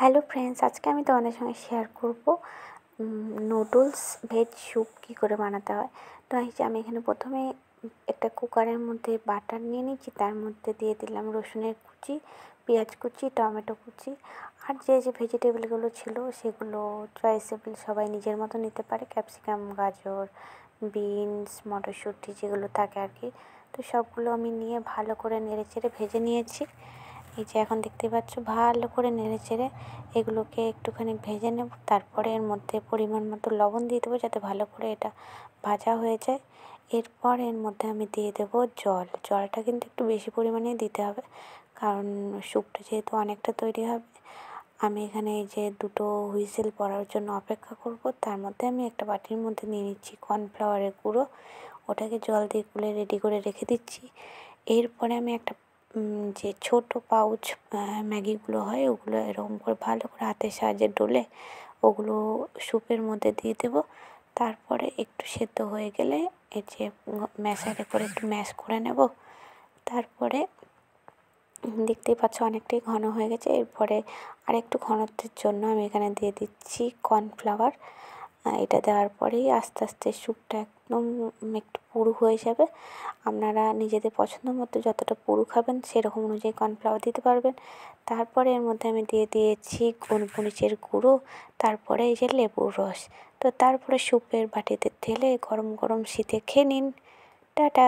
Hello friends, আজকে আমি তোমাদের সঙ্গে শেয়ার করব নুডলস ভেজ স্যুপ কী করে বানাতে হয়। তো এই যে আমি এখানে প্রথমে একটা কুকারের মধ্যে বাটার নিয়ে নিচ্ছি, তার মধ্যে দিয়ে দিলাম রসুনের কুচি, পেঁয়াজ কুচি, টমেটো কুচি আর যে ভেজিটেবলগুলো ছিল সেগুলো চয়েসেবল, সবাই নিজের মতো নিতে পারে। ক্যাপসিকাম, গাজর, বিনস, মটরশুঁটি যেগুলো থাকে আর কি। তো সবগুলো আমি নিয়ে ভালো করে নেড়েচেড়ে ভেজে নিয়েছি। এই যে এখন দেখতে পাচ্ছ ভালো করে নেড়েচেড়ে এগুলোকে একটুখানি ভেজে নেব। তারপরে এর মধ্যে পরিমাণ মতো লবণ দিয়ে দেবো যাতে ভালো করে এটা ভাজা হয়ে যায়। এরপর এর মধ্যে আমি দিয়ে দেবো জল। জলটা কিন্তু একটু বেশি পরিমাণেই দিতে হবে, কারণ স্যুপটা যেহেতু অনেকটা তৈরি হবে। আমি এখানে এই যে দুটো হুইসেল পড়ার জন্য অপেক্ষা করব। তার মধ্যে আমি একটা বাটির মধ্যে নিয়ে নিচ্ছি কর্নফ্লাওয়ারের গুঁড়ো, ওটাকে জল দিয়ে গুলে রেডি করে রেখে দিচ্ছি। এরপরে আমি একটা যে ছোটো পাউচ ম্যাগিগুলো হয়, ওগুলো এরকম করে ভালো করে হাতের সাহায্যে ডলে ওগুলো স্যুপের মধ্যে দিয়ে দেবো। তারপরে একটু সেদ্ধ হয়ে গেলে এই যে ম্যাশারে করে একটু ম্যাশ করে নেব। তারপরে দেখতেই পাচ্ছ অনেকটাই ঘন হয়ে গেছে। এরপরে আরেকটু ঘনত্বের জন্য আমি এখানে দিয়ে দিচ্ছি কর্নফ্লাওয়ার। এটা দেওয়ার পরেই আস্তে আস্তে স্যুপটা একদম একটু পুরু হয়ে যাবে। আপনারা নিজেদের পছন্দ মতো যতটা পুরু খাবেন সেরকম অনুযায়ী কর্নফ্লাওয়ার দিতে পারবেন। তারপরে এর মধ্যে আমি দিয়ে দিয়েছি গোলমরিচের গুঁড়ো, তারপরে এই যে লেবুর রস। তো তারপরে স্যুপের বাটিতে ঢেলে গরম গরম শীতে খেয়ে নিন। টাটা।